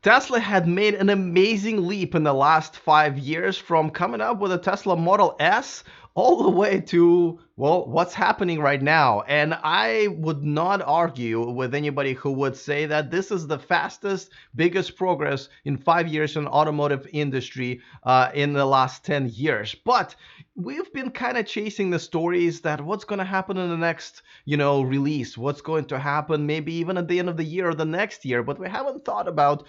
Tesla had made an amazing leap in the last 5 years from coming up with a Tesla Model S all the way to, well, what's happening right now. And I would not argue with anybody who would say that this is the fastest, biggest progress in 5 years in the automotive industry in the last 10 years. But we've been kind of chasing the stories that what's going to happen in the next, release, what's going to happen maybe even at the end of the year or the next year, but we haven't thought about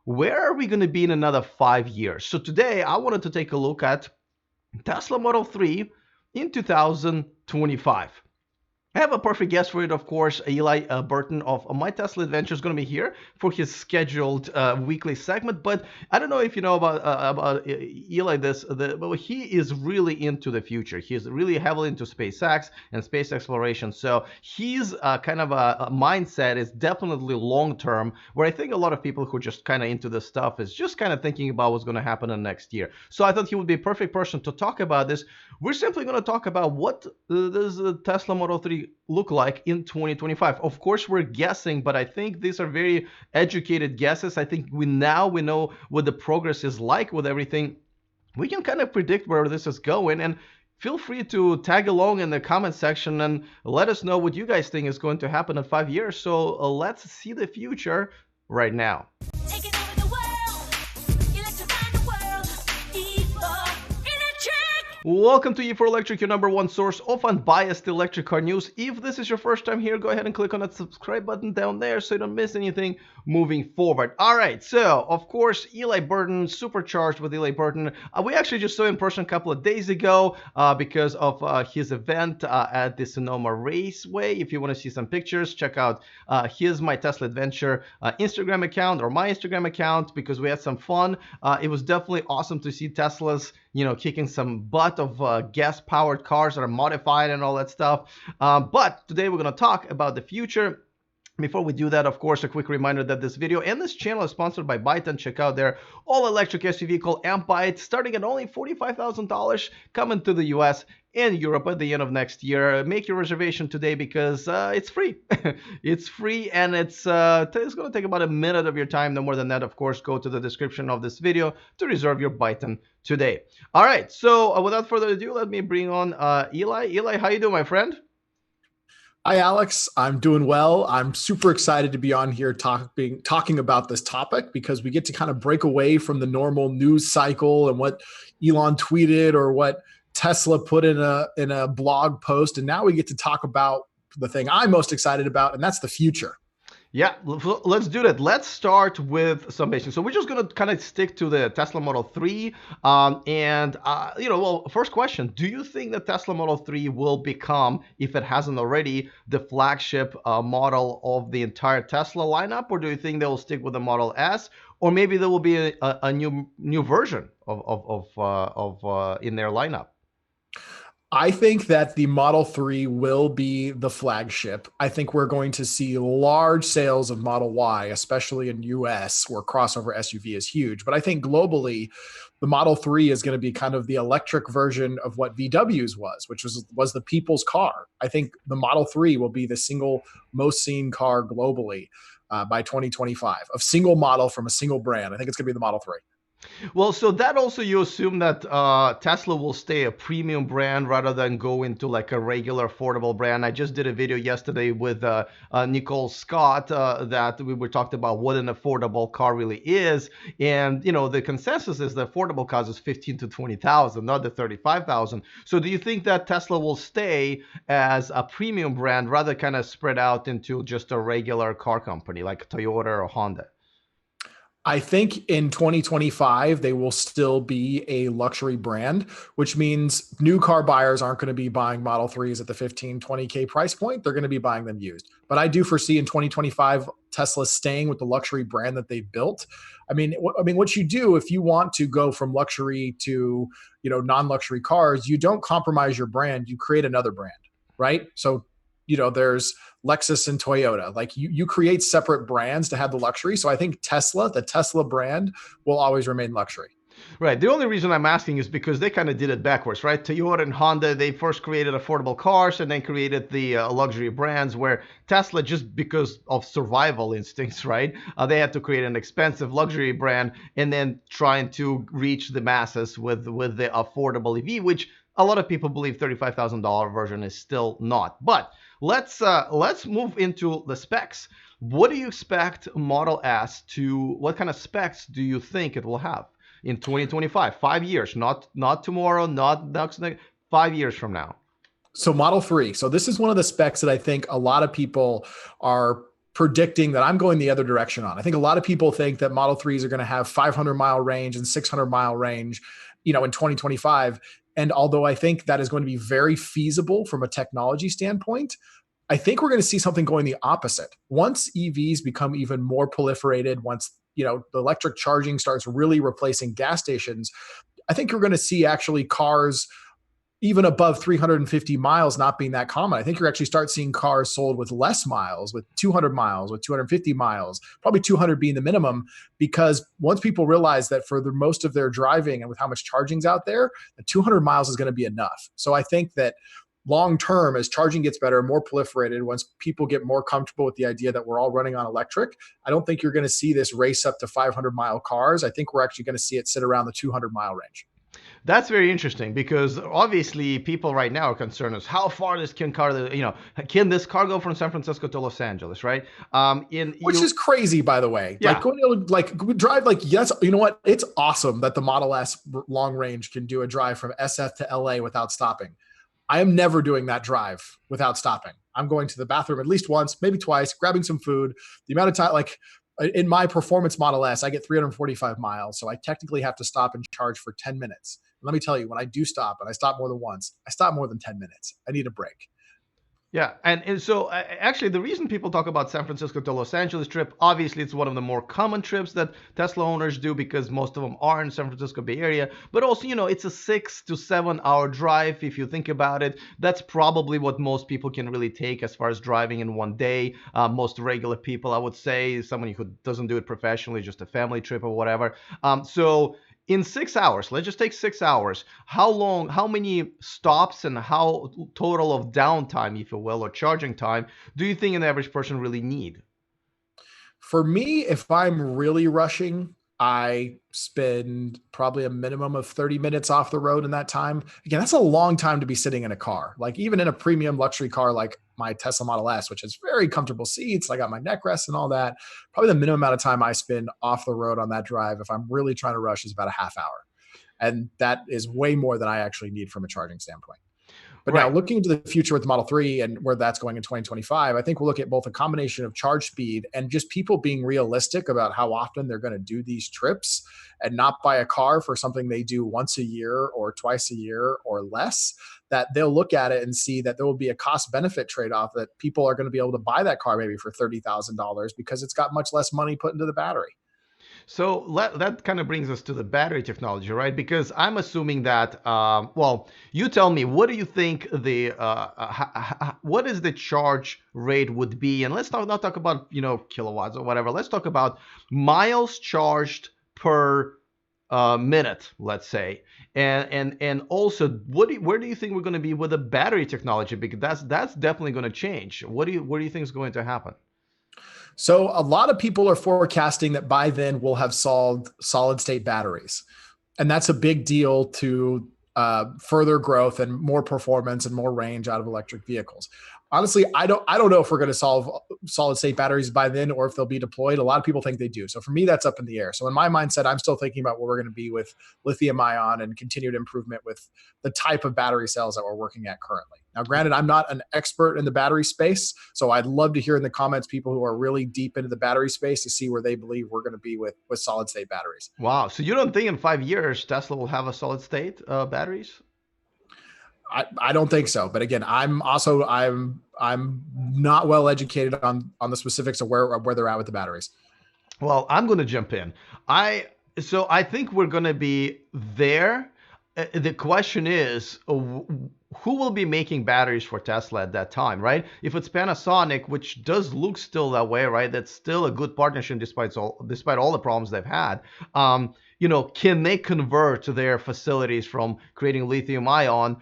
where are we going to be in another 5 years? So today I wanted to take a look at Tesla Model 3 in 2025. I have a perfect guest for it, of course. Eli Burton of My Tesla Adventure is going to be here for his scheduled weekly segment. But I don't know if you know about Eli. But he is really into the future. He's really heavily into SpaceX and space exploration. So his kind of a mindset is definitely long term. Where I think a lot of people who are just kind of into this stuff is just kind of thinking about what's going to happen in the next year. So I thought he would be a perfect person to talk about this. We're simply going to talk about what does the Tesla Model 3 look like in 2025. Of course, we're guessing, but I think these are very educated guesses. I think we know what the progress is like with everything. We can kind of predict where this is going, and feel free to tag along in the comment section and let us know what you guys think is going to happen in 5 years. So let's see the future right now. Welcome to E4Electric, your number one source of unbiased electric car news. If this is your first time here, go ahead and click on that subscribe button down there so you don't miss anything moving forward. All right, so of course, Eli Burton, Supercharged with Eli Burton. We actually just saw in person a couple of days ago because of his event at the Sonoma Raceway. If you want to see some pictures, check out his My Tesla Adventure Instagram account or my Instagram account because we had some fun. It was definitely awesome to see Teslas kicking some butt of gas-powered cars that are modified and all that stuff. But today we're going to talk about the future. Before we do that, of course, a quick reminder that this video and this channel is sponsored by Byton. Check out their all-electric SUV called AmpBite, starting at only $45,000, coming to the US and Europe at the end of next year. Make your reservation today because it's free. It's free, and it's going to take about a minute of your time. No more than that, of course. Go to the description of this video to reserve your Byton today. All right, so without further ado, let me bring on Eli. Eli, how you doing, my friend? Hi, Alex. I'm doing well. I'm super excited to be on here talking about this topic because we get to kind of break away from the normal news cycle and what Elon tweeted or what Tesla put in a blog post. And now we get to talk about the thing I'm most excited about, and that's the future. Yeah, let's do that. Let's start with some basics. So we're just going to kind of stick to the Tesla Model 3. First question, do you think the Tesla Model 3 will become, if it hasn't already, the flagship model of the entire Tesla lineup? Or do you think they will stick with the Model S? Or maybe there will be a new version of in their lineup? I think that the Model 3 will be the flagship. I think we're going to see large sales of Model Y, especially in US, where crossover SUV is huge. But I think globally, the Model 3 is going to be kind of the electric version of what VW's was, which was the people's car. I think the Model 3 will be the single most seen car globally by 2025, a single model from a single brand. I think it's going to be the Model 3. Well, so that also you assume that Tesla will stay a premium brand rather than go into like a regular affordable brand. I just did a video yesterday with Nicole Scott that we were talking about what an affordable car really is, and the consensus is the affordable cars is 15 to 20,000, not the 35,000. So do you think that Tesla will stay as a premium brand rather kind of spread out into just a regular car company like Toyota or Honda? I think in 2025, they will still be a luxury brand, which means new car buyers aren't going to be buying Model 3s at the 15, 20K price point. They're going to be buying them used. But I do foresee in 2025, Tesla staying with the luxury brand that they built. I mean, what you do if you want to go from luxury to, non-luxury cars, you don't compromise your brand. You create another brand, right? So there's Lexus and Toyota. Like you create separate brands to have the luxury. So I think the Tesla brand will always remain luxury. Right. The only reason I'm asking is because they kind of did it backwards, right? Toyota and Honda, they first created affordable cars and then created the luxury brands, where Tesla, just because of survival instincts, right? They had to create an expensive luxury brand and then trying to reach the masses with the affordable EV, which a lot of people believe $35,000 version is still not. But let's move into the specs. What do you expect Model S to? What kind of specs do you think it will have in 2025? 5 years, not tomorrow, not next, 5 years from now. So Model 3. So this is one of the specs that I think a lot of people are predicting that I'm going the other direction on. I think a lot of people think that Model 3s are going to have 500-mile range and 600-mile range, in 2025. And although I think that is going to be very feasible from a technology standpoint, I think we're going to see something going the opposite. Once EVs become even more proliferated, once the electric charging starts really replacing gas stations, I think you're going to see actually cars even above 350 miles not being that common. I think you're actually start seeing cars sold with less miles, with 200 miles, with 250 miles, probably 200 being the minimum, because once people realize that for the most of their driving and with how much charging's out there, the 200 miles is going to be enough. So I think that long term, as charging gets better, more proliferated, once people get more comfortable with the idea that we're all running on electric, I don't think you're going to see this race up to 500-mile cars. I think we're actually going to see it sit around the 200-mile range. That's very interesting because obviously people right now are concerned as how far this can this car go from San Francisco to Los Angeles, right? Which is crazy, by the way. Yeah. Like going to drive yes, you know what? It's awesome that the Model S long range can do a drive from SF to LA without stopping. I am never doing that drive without stopping. I'm going to the bathroom at least once, maybe twice, grabbing some food. The amount of time, like in my performance Model S, I get 345 miles. So I technically have to stop and charge for 10 minutes. And let me tell you, when I do stop, and I stop more than once, I stop more than 10 minutes. I need a break. Yeah, and so actually the reason people talk about San Francisco to Los Angeles trip, obviously it's one of the more common trips that Tesla owners do because most of them are in San Francisco Bay Area, but also, it's a 6 to 7 hour drive if you think about it. That's probably what most people can really take as far as driving in one day. Most regular people, I would say, someone who doesn't do it professionally, just a family trip or whatever. So in 6 hours, let's just take 6 hours. How many stops and how total of downtime, if you will, or charging time, do you think an average person really need? For me, if I'm really rushing, I spend probably a minimum of 30 minutes off the road in that time. Again, that's a long time to be sitting in a car. Like even in a premium luxury car like my Tesla Model S, which has very comfortable seats, I got my neck rest and all that. Probably the minimum amount of time I spend off the road on that drive, if I'm really trying to rush, is about a half hour. And that is way more than I actually need from a charging standpoint. But now Right. looking into the future with the Model 3 and where that's going in 2025, I think we'll look at both a combination of charge speed and just people being realistic about how often they're going to do these trips and not buy a car for something they do once a year or twice a year or less, that they'll look at it and see that there will be a cost benefit trade-off, that people are going to be able to buy that car maybe for $30,000 because it's got much less money put into the battery. So that kind of brings us to the battery technology, right? Because I'm assuming that, well, you tell me, what do you think what is the charge rate would be? And let's not talk about, kilowatts or whatever. Let's talk about miles charged per minute, let's say. And also, where do you think we're going to be with the battery technology? Because that's definitely going to change. What do you think is going to happen? So a lot of people are forecasting that by then we'll have solved solid state batteries. And that's a big deal to further growth and more performance and more range out of electric vehicles. Honestly, I don't know if we're going to solve solid state batteries by then or if they'll be deployed. A lot of people think they do. So for me, that's up in the air. So in my mindset, I'm still thinking about where we're going to be with lithium ion and continued improvement with the type of battery cells that we're working at currently. Now, granted, I'm not an expert in the battery space, so I'd love to hear in the comments people who are really deep into the battery space to see where they believe we're going to be with solid state batteries. Wow. So you don't think in 5 years Tesla will have a solid state batteries? I don't think so. But again, I'm not well educated on the specifics of where they're at with the batteries. Well, I'm going to jump in. I think we're going to be there. The question is, who will be making batteries for Tesla at that time, right? If it's Panasonic, which does look still that way, right? That's still a good partnership despite all the problems they've had. Can they convert their facilities from creating lithium ion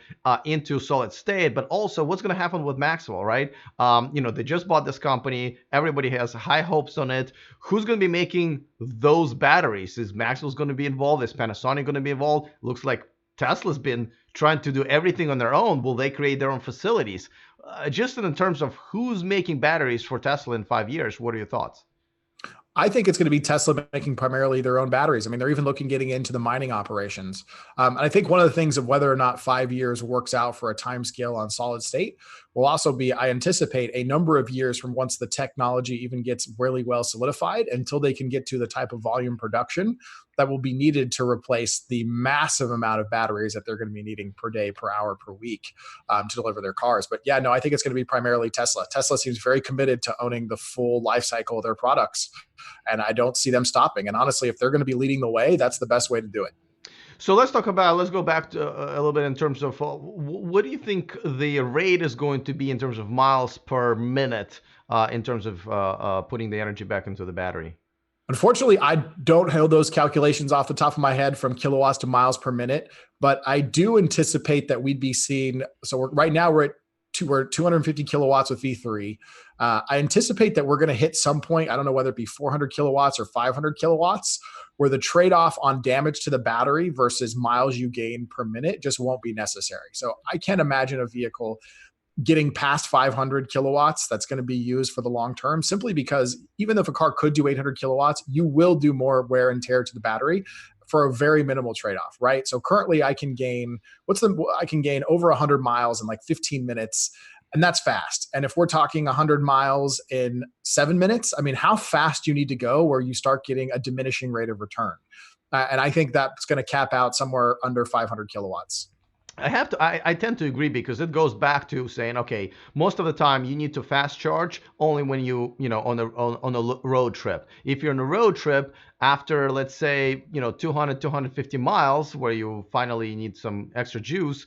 into solid state? But also, what's going to happen with Maxwell, right? They just bought this company. Everybody has high hopes on it. Who's going to be making those batteries? Is Maxwell's going to be involved? Is Panasonic going to be involved? Looks like Tesla's been trying to do everything on their own. Will they create their own facilities? Just in terms of who's making batteries for Tesla in 5 years, what are your thoughts? I think it's going to be Tesla making primarily their own batteries. I mean, they're even getting into the mining operations. And I think one of the things of whether or not 5 years works out for a time scale on solid state will also be, I anticipate, a number of years from once the technology even gets really well solidified until they can get to the type of volume production that will be needed to replace the massive amount of batteries that they're going to be needing per day, per hour, per week to deliver their cars. But yeah, no, I think it's going to be primarily Tesla. Tesla seems very committed to owning the full life cycle of their products, and I don't see them stopping. And honestly, if they're going to be leading the way, that's the best way to do it. So let's go back to a little bit in terms of what do you think the rate is going to be in terms of miles per minute in terms of putting the energy back into the battery? Unfortunately, I don't know those calculations off the top of my head from kilowatts to miles per minute, but I do anticipate that we'd be seeing. So right now we're 250 kilowatts with V3. I anticipate that we're going to hit some point. I don't know whether it be 400 kilowatts or 500 kilowatts, where the trade-off on damage to the battery versus miles you gain per minute just won't be necessary. So I can't imagine a vehicle getting past 500 kilowatts that's going to be used for the long term, simply because even if a car could do 800 kilowatts, you will do more wear and tear to the battery for a very minimal trade-off, right? So currently I can gain over 100 miles in like 15 minutes, and that's fast. And if we're talking 100 miles in 7 minutes, I mean, how fast do you need to go where you start getting a diminishing rate of return? And I think that's going to cap out somewhere under 500 kilowatts. I tend to agree because it goes back to saying, okay, most of the time you need to fast charge only when on a road trip. If you're on a road trip after, let's say, 250 miles where you finally need some extra juice,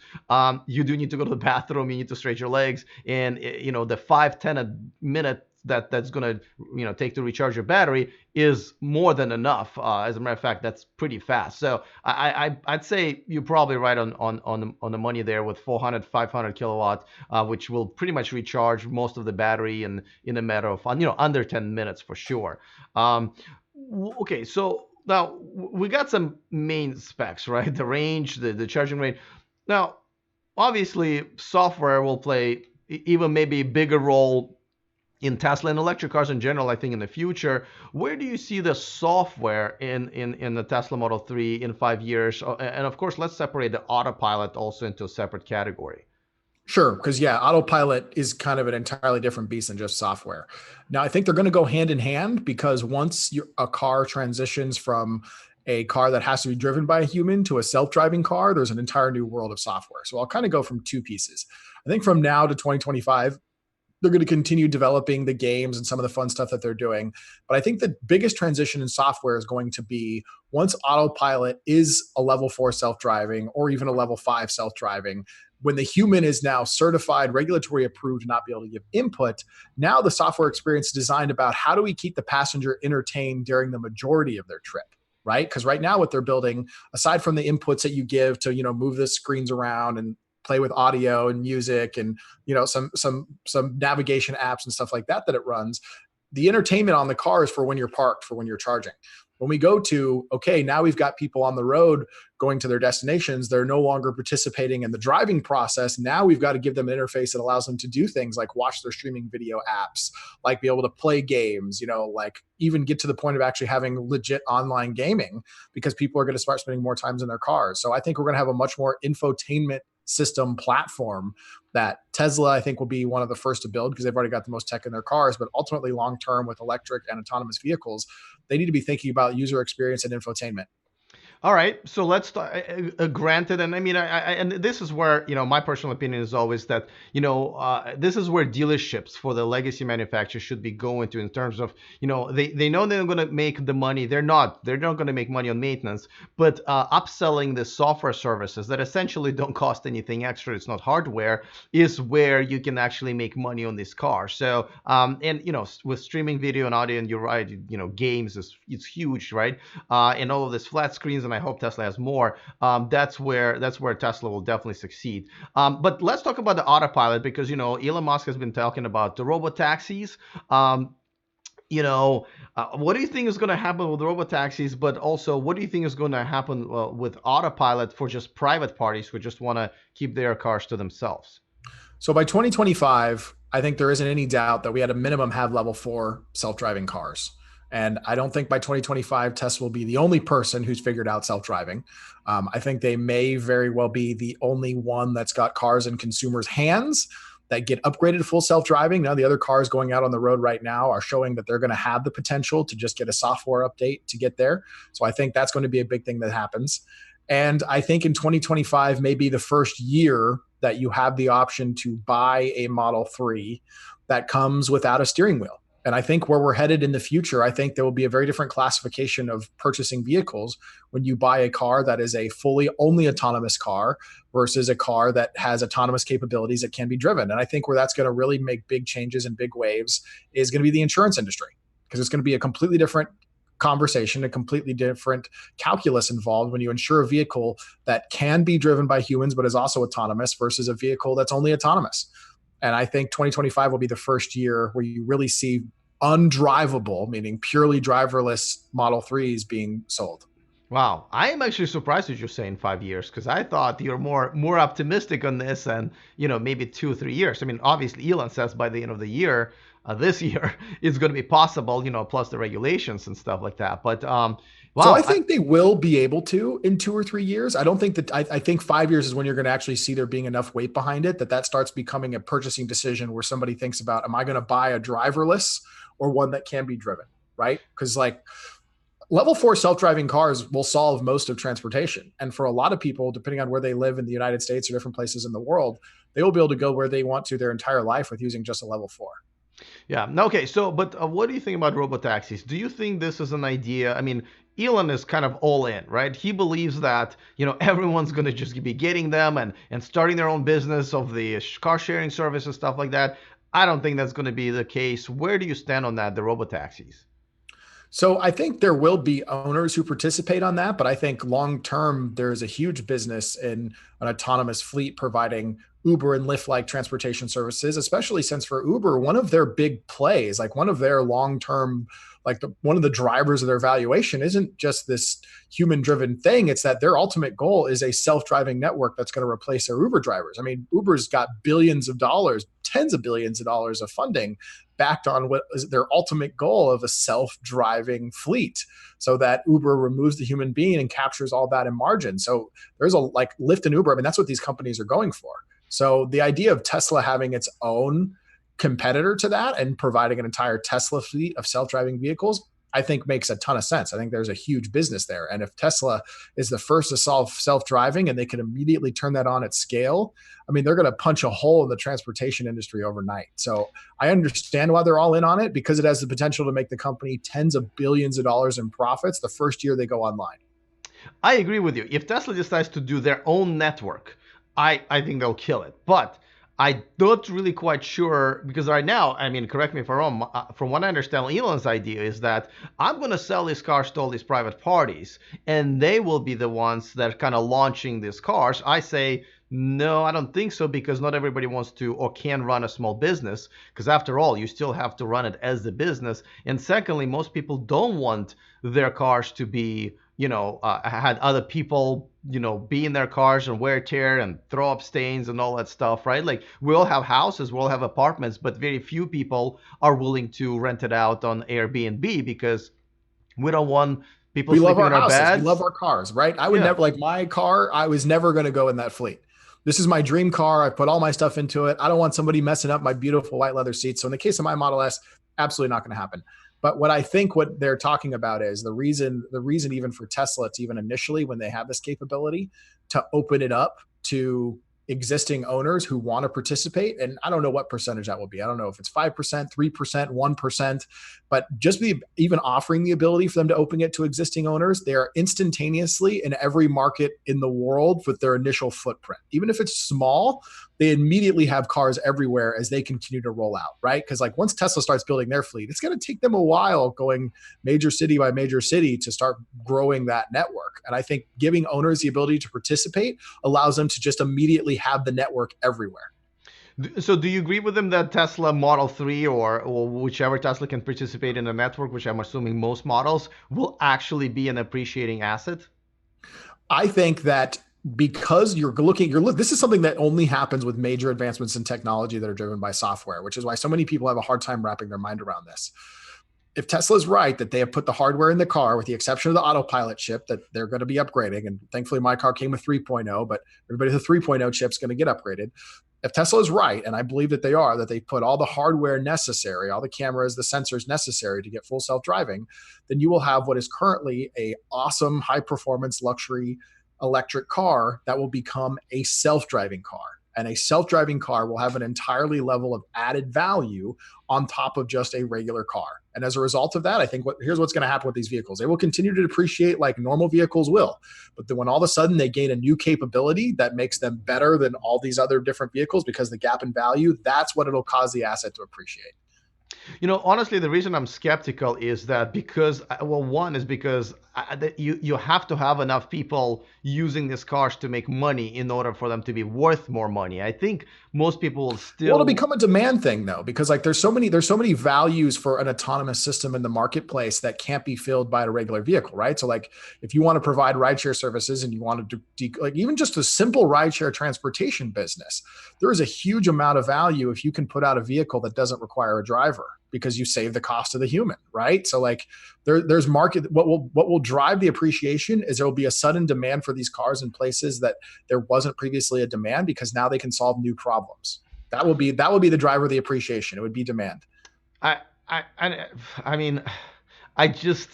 you do need to go to the bathroom, you need to stretch your legs, and the 5-10 a minute that's going to take to recharge your battery is more than enough. As a matter of fact, that's pretty fast. So I'd say you're probably right on the money there with 400, 500 kilowatt, which will pretty much recharge most of the battery in a matter of under 10 minutes for sure. Okay, so now we got some main specs, right? The range, the charging rate. Now, obviously, software will play even maybe a bigger role in Tesla and electric cars in general. I think in the future, where do you see the software in the Tesla Model 3 in 5 years? And of course, let's separate the Autopilot also into a separate category. Sure, because yeah, Autopilot is kind of an entirely different beast than just software. Now, I think they're going to go hand in hand, because once a car transitions from a car that has to be driven by a human to a self-driving car, there's an entire new world of software. So I'll kind of go from two pieces. I think from now to 2025, they're going to continue developing the games and some of the fun stuff that they're doing. But I think the biggest transition in software is going to be once Autopilot is a level 4 self-driving or even a level 5 self-driving, when the human is now certified, regulatory approved to not be able to give input, now the software experience is designed about how do we keep the passenger entertained during the majority of their trip, right? Because right now what they're building, aside from the inputs that you give to, move the screens around and play with audio and music and some navigation apps and stuff like that it runs, the entertainment on the car is for when you're parked, for when you're charging. When we go to, okay, now we've got people on the road going to their destinations, they're no longer participating in the driving process. Now we've got to give them an interface that allows them to do things like watch their streaming video apps, like be able to play games, like even get to the point of actually having legit online gaming, because people are going to start spending more times in their cars. So I think we're going to have a much more infotainment system platform that Tesla, I think, will be one of the first to build, because they've already got the most tech in their cars. But ultimately, long term with electric and autonomous vehicles, they need to be thinking about user experience and infotainment. All right, so let's start. Granted, and I mean, and this is where my personal opinion is always that this is where dealerships for the legacy manufacturers should be going to in terms of they know they're going to make the money. They're not going to make money on maintenance, but upselling the software services that essentially don't cost anything extra. It's not hardware, is where you can actually make money on this car. So and with streaming video and audio, and you're right, games is it's huge, right? And all of this flat screens, and I hope Tesla has more. That's where Tesla will definitely succeed. But let's talk about the autopilot because Elon Musk has been talking about the robotaxis. What do you think is going to happen with robotaxis? But also, what do you think is going to happen with autopilot for just private parties who just want to keep their cars to themselves? So by 2025, I think there isn't any doubt that we had a minimum have level 4 self-driving cars. And I don't think by 2025, Tesla will be the only person who's figured out self-driving. I think they may very well be the only one that's got cars in consumers' hands that get upgraded to full self-driving. Now, the other cars going out on the road right now are showing that they're going to have the potential to just get a software update to get there. So I think that's going to be a big thing that happens. And I think in 2025 may be the first year that you have the option to buy a Model 3 that comes without a steering wheel. And I think where we're headed in the future, I think there will be a very different classification of purchasing vehicles when you buy a car that is a fully only autonomous car versus a car that has autonomous capabilities that can be driven. And I think where that's going to really make big changes and big waves is going to be the insurance industry, because it's going to be a completely different conversation, a completely different calculus involved when you insure a vehicle that can be driven by humans but is also autonomous versus a vehicle that's only autonomous. And I think 2025 will be the first year where you really see undrivable, meaning purely driverless Model 3s being sold. Wow, I am actually surprised that you're saying 5 years because I thought you're more optimistic on this and maybe 2 or 3 years. I mean, obviously Elon says by the end of the year, this year, it's going to be possible, plus the regulations and stuff like that. But So wow, I think they will be able to in 2 or 3 years. I don't think that I think 5 years is when you're going to actually see there being enough weight behind it that starts becoming a purchasing decision where somebody thinks about, am I going to buy a driverless or one that can be driven, right? Because like level 4 self-driving cars will solve most of transportation. And for a lot of people, depending on where they live in the United States or different places in the world, they will be able to go where they want to their entire life with using just a level 4. yeah. Okay. So, but what do you think about robotaxis? Do you think this is an idea? I mean, Elon is kind of all in, right? He believes that everyone's going to just be getting them and starting their own business of the car sharing service and stuff like that. I don't think that's going to be the case. Where do you stand on that, the robotaxis? So I think there will be owners who participate on that, but I think long term there is a huge business in an autonomous fleet providing Uber and Lyft like transportation services, especially since for Uber, one of their big plays, like one of their long term, one of the drivers of their valuation isn't just this human driven thing. It's that their ultimate goal is a self driving network that's going to replace their Uber drivers. I mean, Uber's got billions of dollars, tens of billions of dollars of funding backed on what is their ultimate goal of a self-driving fleet, so that Uber removes the human being and captures all that in margin. So there's like Lyft and Uber. I mean, that's what these companies are going for. So the idea of Tesla having its own competitor to that and providing an entire Tesla fleet of self-driving vehicles, I think makes a ton of sense. I think there's a huge business there. And if Tesla is the first to solve self-driving and they can immediately turn that on at scale, I mean, they're going to punch a hole in the transportation industry overnight. So I understand why they're all in on it, because it has the potential to make the company tens of billions of dollars in profits the first year they go online. I agree with you. If Tesla decides to do their own network, I think they'll kill it. But I'm not really quite sure because right now, I mean, correct me if I'm wrong. From what I understand, Elon's idea is that I'm going to sell these cars to all these private parties, and they will be the ones that are kind of launching these cars. I say, no, I don't think so, because not everybody wants to or can run a small business. Because after all, you still have to run it as the business. And secondly, most people don't want their cars to be had other people, be in their cars and wear tear and throw up stains and all that stuff, right? Like we all have houses, we all have apartments, but very few people are willing to rent it out on Airbnb because we don't want people We love sleeping our in our houses. We love beds. our cars, right? I would Yeah. never, like my car, I was never going to go in that fleet. This is my dream car. I put all my stuff into it. I don't want somebody messing up my beautiful white leather seats. So in the case of my Model S, absolutely not going to happen. But what I think what they're talking about is the reason even for Tesla to even initially when they have this capability to open it up to existing owners who want to participate. And I don't know what percentage that will be. I don't know if it's 5%, 3%, 1%, but just even offering the ability for them to open it to existing owners, they are instantaneously in every market in the world with their initial footprint. Even if it's small, they immediately have cars everywhere as they continue to roll out, right? Because like once Tesla starts building their fleet, it's going to take them a while going major city by major city to start growing that network. And I think giving owners the ability to participate allows them to just immediately have the network everywhere. So do you agree with them that Tesla Model 3 or whichever Tesla can participate in the network, which I'm assuming most models, will actually be an appreciating asset? I think that because this is something that only happens with major advancements in technology that are driven by software, which is why so many people have a hard time wrapping their mind around this. If Tesla is right that they have put the hardware in the car, with the exception of the Autopilot chip that they're going to be upgrading, and thankfully my car came with 3.0, but everybody with a 3.0 chip is going to get upgraded. If Tesla is right, and I believe that they are, that they put all the hardware necessary, all the cameras, the sensors necessary to get full self-driving, then you will have what is currently a awesome high-performance luxury electric car that will become a self-driving car. And a self-driving car will have an entirely level of added value on top of just a regular car. And as a result of that, I think here's what's going to happen with these vehicles. They will continue to depreciate like normal vehicles will. But then when all of a sudden they gain a new capability that makes them better than all these other different vehicles because the gap in value, that's what it'll cause the asset to appreciate. Honestly, the reason I'm skeptical is that because, well, one is because you have to have enough people using these cars to make money in order for them to be worth more money. I think most people will still. Well, it'll become a demand thing though, because like there's so many values for an autonomous system in the marketplace that can't be filled by a regular vehicle, right? So like if you want to provide rideshare services and you want to do like even just a simple rideshare transportation business, there is a huge amount of value if you can put out a vehicle that doesn't require a driver, because you save the cost of the human, right? So like there's market. What will drive the appreciation is there will be a sudden demand for these cars in places that there wasn't previously a demand, because now they can solve new problems. That will be the driver of the appreciation. It would be demand. I mean, I just.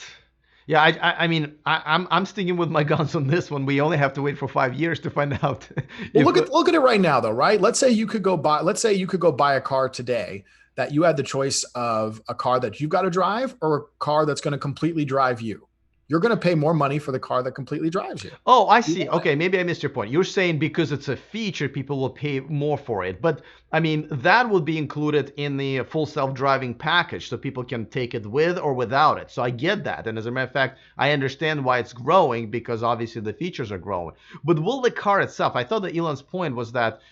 Yeah, I mean, I'm sticking with my guns on this one. We only have to wait for 5 years to find out. Well, look at it right now, though, right? Let's say you could go buy a car today that you had the choice of a car that you've got to drive or a car that's going to completely drive you. You're going to pay more money for the car that completely drives you. Oh, I see. Okay, maybe I missed your point. You're saying because it's a feature, people will pay more for it. But I mean, that will be included in the full self-driving package, so people can take it with or without it. So I get that. And as a matter of fact, I understand why it's growing, because obviously the features are growing. But will the car itself, I thought that Elon's point was that,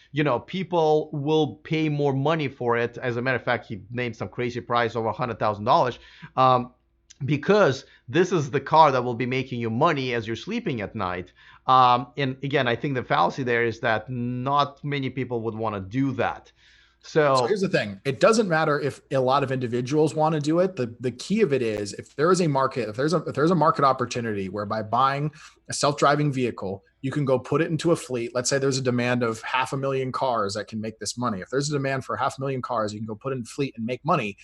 people will pay more money for it. As a matter of fact, he named some crazy price over $100,000. Because this is the car that will be making you money as you're sleeping at night. And again, I think the fallacy there is that not many people would want to do that. So here's the thing. It doesn't matter if a lot of individuals want to do it. The key of it is if there is a market, if there's a market opportunity where by buying a self-driving vehicle, you can go put it into a fleet. Let's say there's a demand of 500,000 cars that can make this money. If there's a demand for 500,000 cars, you can go put in a fleet and make money.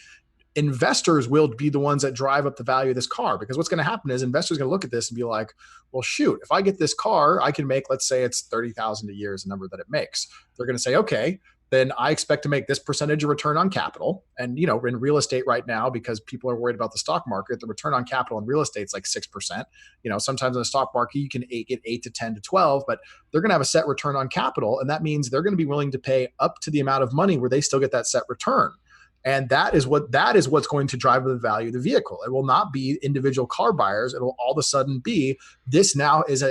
Investors will be the ones that drive up the value of this car, because what's going to happen is investors are going to look at this and be like, well, shoot, if I get this car, I can make, let's say it's 30,000 a year is the number that it makes. They're going to say, okay, then I expect to make this percentage of return on capital. And, in real estate right now, because people are worried about the stock market, the return on capital in real estate is like 6%. Sometimes in the stock market, you can get 8 to 10 to 12, but they're going to have a set return on capital. And that means they're going to be willing to pay up to the amount of money where they still get that set return. And that is what's going to drive the value of the vehicle. It will not be individual car buyers. It will all of a sudden be this now is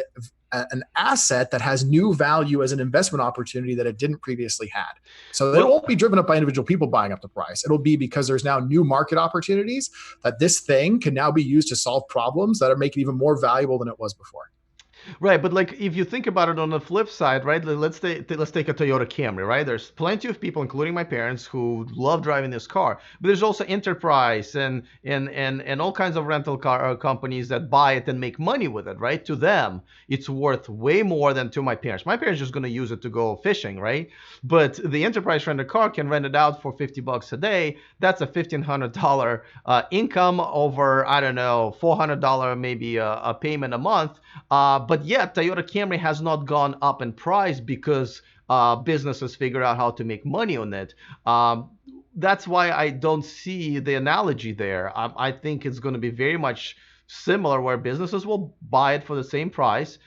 an asset that has new value as an investment opportunity that it didn't previously had. So it won't be driven up by individual people buying up the price. It'll be because there's now new market opportunities that this thing can now be used to solve problems that are making it even more valuable than it was before. Right, but like if you think about it on the flip side, right? Let's take a Toyota Camry, right? There's plenty of people, including my parents, who love driving this car. But there's also Enterprise and all kinds of rental car companies that buy it and make money with it, right? To them, it's worth way more than to my parents. My parents are just going to use it to go fishing, right? But the Enterprise rental car can rent it out for $50 a day. That's a $1,500 income over, I don't know, $400 maybe a payment a month. But yet, Toyota Camry has not gone up in price because businesses figure out how to make money on it. That's why I don't see the analogy there. I think it's going to be very much similar, where businesses will buy it for the same price,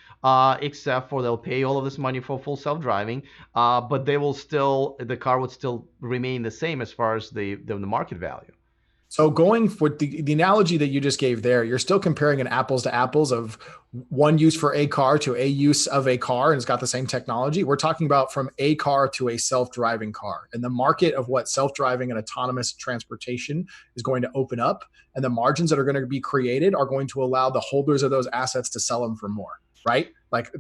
except for they'll pay all of this money for full self-driving, but the car would still remain the same as far as the market value. So going for the analogy that you just gave there, you're still comparing an apples to apples of one use for a car to a use of a car, and it's got the same technology. We're talking about from a car to a self-driving car, and the market of what self-driving and autonomous transportation is going to open up, and the margins that are going to be created are going to allow the holders of those assets to sell them for more, right? Like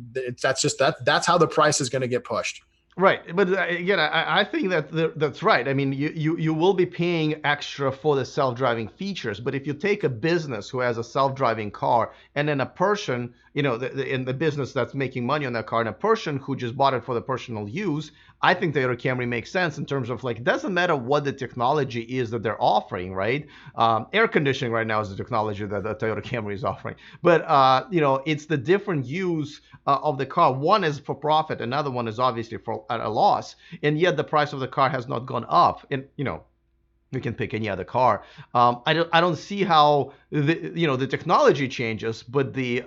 that's how the price is going to get pushed. Right, but again, I think that's right. I mean, you will be paying extra for the self-driving features, but if you take a business who has a self-driving car and then a person, in the business that's making money on that car, and a person who just bought it for the personal use, I think the Toyota Camry makes sense in terms of like, it doesn't matter what the technology is that they're offering, right? Air conditioning right now is the technology that the Toyota Camry is offering, but it's the different use of the car. One is for profit, another one is obviously for at a loss, and yet the price of the car has not gone up. And we can pick any other car. I don't see how the technology changes, but the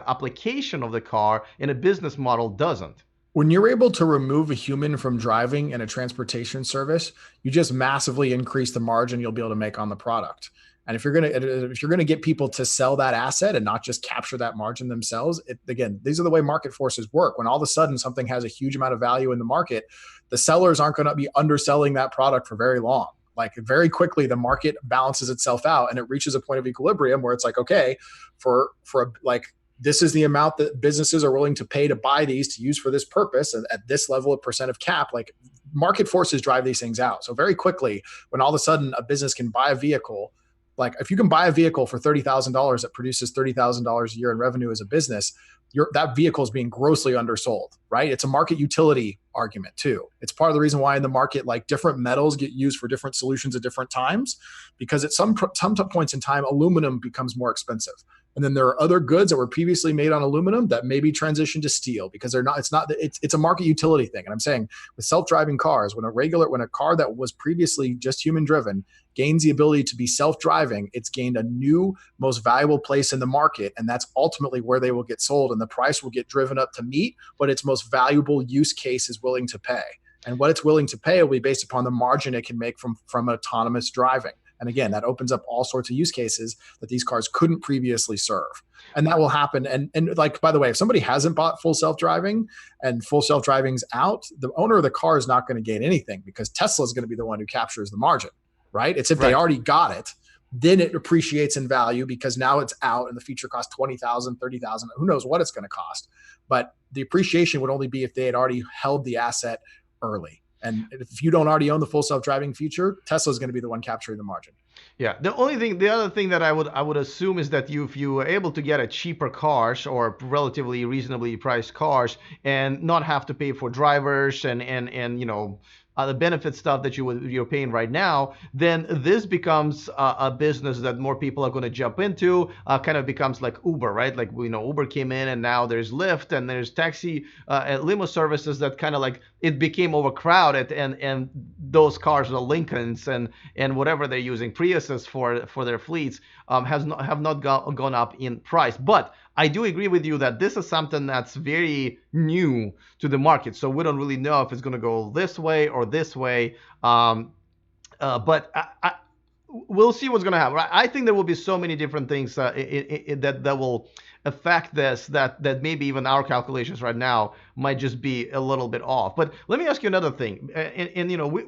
application of the car in a business model doesn't. When you're able to remove a human from driving in a transportation service, you just massively increase the margin you'll be able to make on the product. And if you're gonna get people to sell that asset and not just capture that margin themselves, again, these are the way market forces work. When all of a sudden something has a huge amount of value in the market, the sellers aren't going to be underselling that product for very long. Like very quickly, the market balances itself out and it reaches a point of equilibrium where it's like, okay, like this is the amount that businesses are willing to pay to buy these to use for this purpose, and at this level of percent of cap, like market forces drive these things out. So very quickly, when all of a sudden a business can buy a vehicle, like if you can buy a vehicle for $30,000 that produces $30,000 a year in revenue as a business, that vehicle is being grossly undersold, right? It's a market utility argument too. It's part of the reason why in the market, like different metals get used for different solutions at different times, because at some points in time, aluminum becomes more expensive. And then there are other goods that were previously made on aluminum that maybe transition to steel because it's a market utility thing. And I'm saying with self-driving cars, when a car that was previously just human driven gains the ability to be self-driving, it's gained a new, most valuable place in the market. And that's ultimately where they will get sold. And the price will get driven up to meet what its most valuable use case is willing to pay. And what it's willing to pay will be based upon the margin it can make from autonomous driving. And again, that opens up all sorts of use cases that these cars couldn't previously serve. And that will happen. And like, by the way, if somebody hasn't bought full self-driving and full self-driving's out, the owner of the car is not going to gain anything because Tesla is going to be the one who captures the margin, right? It's if they already got it, then it appreciates in value because now it's out and the feature costs $20,000, $30,000, who knows what it's going to cost. But the appreciation would only be if they had already held the asset early. And if you don't already own the full self-driving feature, Tesla is going to be the one capturing the margin. Yeah, the other thing that I would assume is that if you were able to get a cheaper cars or relatively reasonably priced cars and not have to pay for drivers and the benefit stuff that you're paying right now, then this becomes a business that more people are going to jump into. Kind of becomes like Uber, right? Like Uber came in, and now there's Lyft and there's taxi limo services that kind of like it became overcrowded, and those cars, the Lincolns and whatever they're using, Priuses for their fleets, have not gone up in price. But I do agree with you that this is something that's very new to the market. So we don't really know if it's going to go this way or this way. But we'll see what's going to happen. I think there will be so many different things that will affect this that maybe even our calculations right now might just be a little bit off. But let me ask you another thing.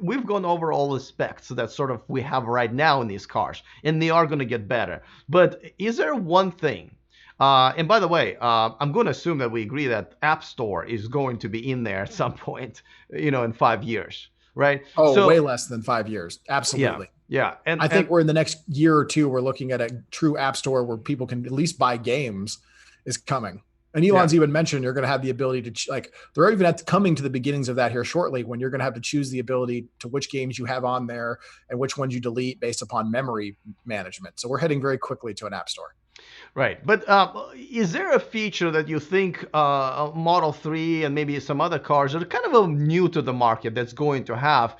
We've gone over all the specs that sort of we have right now in these cars, and they are going to get better. But is there one thing And by the way, I'm going to assume that we agree that App Store is going to be in there at some point, in 5 years, right? Oh, way So less than 5 years. yeah, Absolutely. yeah, I think and we're in the next year or two, we're looking at a true app store where people can at least buy games is coming. And yeah. Elon's even mentioned you're going to have the ability to like, they're even coming to the beginnings of that here shortly, when you're going to have to choose the ability to which games you have on there and which ones you delete based upon memory management. So we're heading very quickly to an app store. Right. But is there a feature that you think Model 3 and maybe some other cars that are kind of new to the market that's going to have,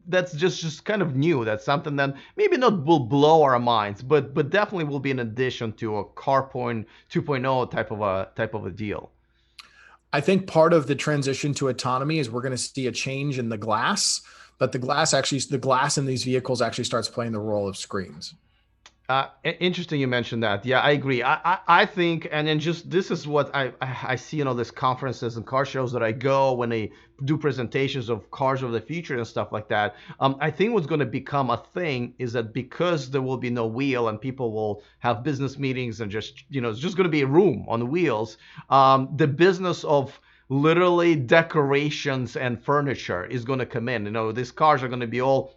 that's just kind of new. That's something that maybe not will blow our minds, but definitely will be an addition to a CarPoint 2.0 type of a deal. I think part of the transition to autonomy is we're going to see a change in the glass, but the glass in these vehicles actually starts playing the role of screens. Interesting you mentioned that. Yeah, I agree. I think, and then just this is what I see in all these conferences and car shows that I go when they do presentations of cars of the future and stuff like that. I think what's going to become a thing is that because there will be no wheel and people will have business meetings and just, it's just going to be a room on wheels. The business of literally decorations and furniture is going to come in. These cars are going to be all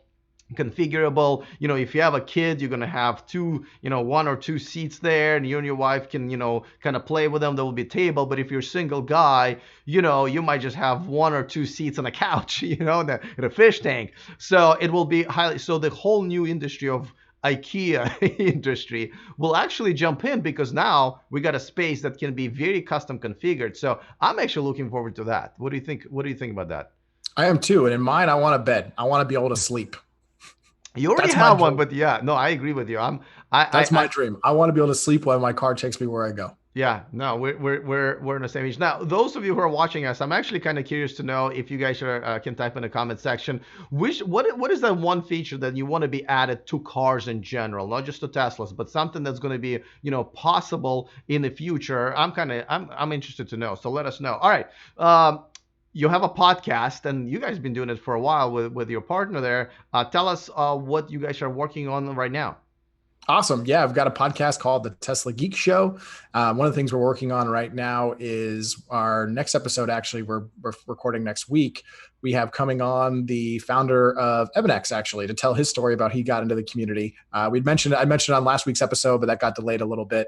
configurable. If you have a kid, you're going to have two, one or two seats there, and you and your wife can, kind of play with them. There will be a table. But if you're a single guy, you might just have one or two seats on a couch, in a fish tank. So it will be so the whole new industry of IKEA industry will actually jump in, because now we got a space that can be very custom configured. So I'm actually looking forward to that. What do you think? What do you think about that? I am too. And in mine, I want a bed. I want to be able to sleep. You already That's my have one, dream. but yeah, no, I agree with you. That's my I dream. I want to be able to sleep while my car takes me where I go. yeah, no, we're in the same age. Now, those of you who are watching us, I'm actually kind of curious to know if you guys can type in the comment section, what is that one feature that you want to be added to cars in general, not just to Teslas, but something that's going to be, possible in the future. I'm interested to know. So let us know. All right. You have a podcast, and you guys have been doing it for a while with your partner there. Tell us what you guys are working on right now. Awesome. Yeah, I've got a podcast called The Tesla Geek Show. One of the things we're working on right now is our next episode. Actually, we're recording next week. We have coming on the founder of Evanex, actually, to tell his story about how he got into the community. I mentioned it on last week's episode, but that got delayed a little bit.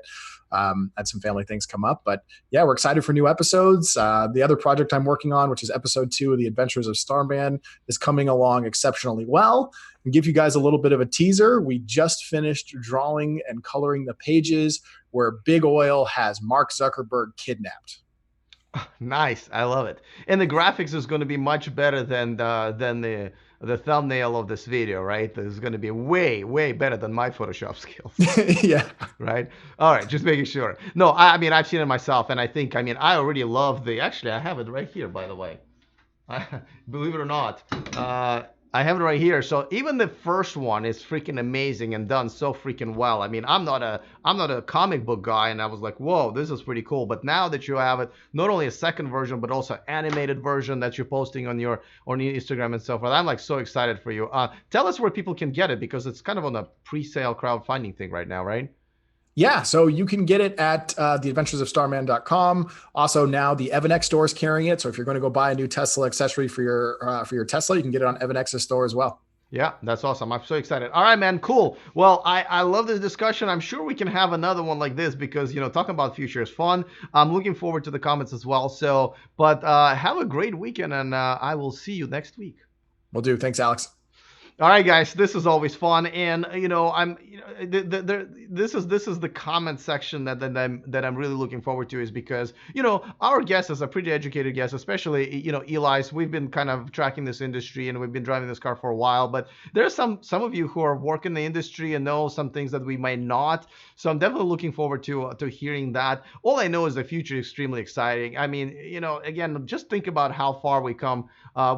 Had some family things come up, but yeah, we're excited for new episodes. The other project I'm working on, which is episode 2 of the Adventures of Starman, is coming along exceptionally well. And give you guys a little bit of a teaser, we just finished drawing and coloring the pages where Big Oil has Mark Zuckerberg kidnapped. Nice, I love it. And the graphics is going to be much better than the thumbnail of this video, right? This is going to be way better than my Photoshop skills. Yeah. Right. All right, just making sure. No, I mean I've seen it myself, and I think I already love the. Actually, I have it right here, by the way. Believe it or not, I have it right here. So even the first one is freaking amazing and done so freaking well. I mean, I'm not a comic book guy, and I was like, whoa, this is pretty cool. But now that you have it, not only a second version, but also animated version that you're posting on your Instagram and so forth, I'm like so excited for you. Tell us where people can get it, because it's kind of on a pre-sale crowdfunding thing right now, right? Yeah, so you can get it at theadventuresofstarman.com. Also, now the Evanex store is carrying it. So if you're going to go buy a new Tesla accessory for your Tesla, you can get it on Evanex's store as well. Yeah, that's awesome. I'm so excited. All right, man, cool. Well, I love this discussion. I'm sure we can have another one like this, because, talking about future is fun. I'm looking forward to the comments as well. So, but have a great weekend, and I will see you next week. Will do. Thanks, Alex. All right, guys, this is always fun, and this is the comment section that I'm really looking forward to, is because our guests are pretty educated guests, especially Eli's. We've been kind of tracking this industry, and we've been driving this car for a while, but there's some of you who are working the industry and know some things that we might not. So I'm definitely looking forward to hearing that. All I know is the future is extremely exciting. I mean, again, just think about how far we come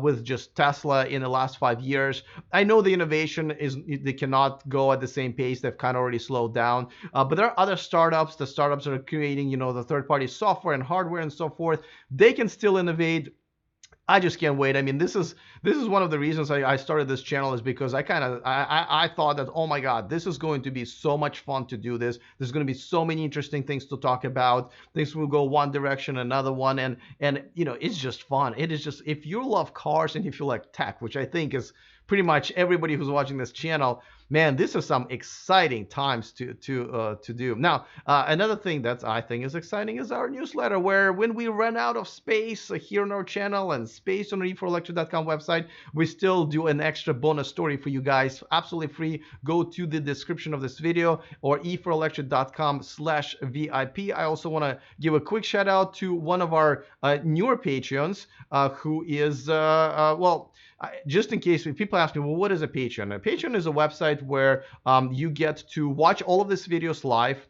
with just Tesla in the last 5 years. I know the innovation they cannot go at the same pace. They've kind of already slowed down. But there are other startups. The startups that are creating, the third-party software and hardware and so forth. They can still innovate. I just can't wait. I mean, this is one of the reasons I started this channel, is because I thought that, oh my god, this is going to be so much fun to do this. There's going to be so many interesting things to talk about. Things will go one direction, another one, and it's just fun. It is just, if you love cars and if you like tech, which I think is pretty much everybody who's watching this channel, man, this is some exciting times to do. Now, another thing that I think is exciting is our newsletter, where when we run out of space here on our channel and space on the e4electric.com website, we still do an extra bonus story for you guys, absolutely free. Go to the description of this video or e4electric.com/VIP. I also want to give a quick shout out to one of our newer Patreons, who is well, just in case people ask me, well, what is a Patreon? A Patreon is a website where you get to watch all of these videos live.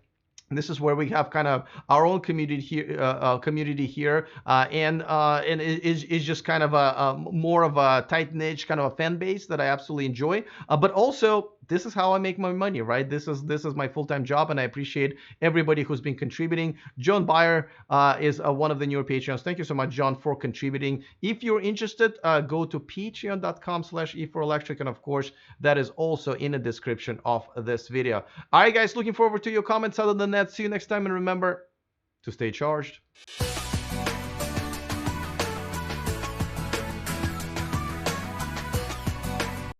This is where we have kind of our own community here, and it is just kind of a more of a tight niche kind of a fan base that I absolutely enjoy. But also, this is how I make my money, right? This is my full-time job, and I appreciate everybody who's been contributing. John Byer is one of the newer Patreons. Thank you so much, John, for contributing. If you're interested, go to patreon.com/e4electric, and of course, that is also in the description of this video. All right, guys, looking forward to your comments. Other than that, see you next time, and remember to stay charged.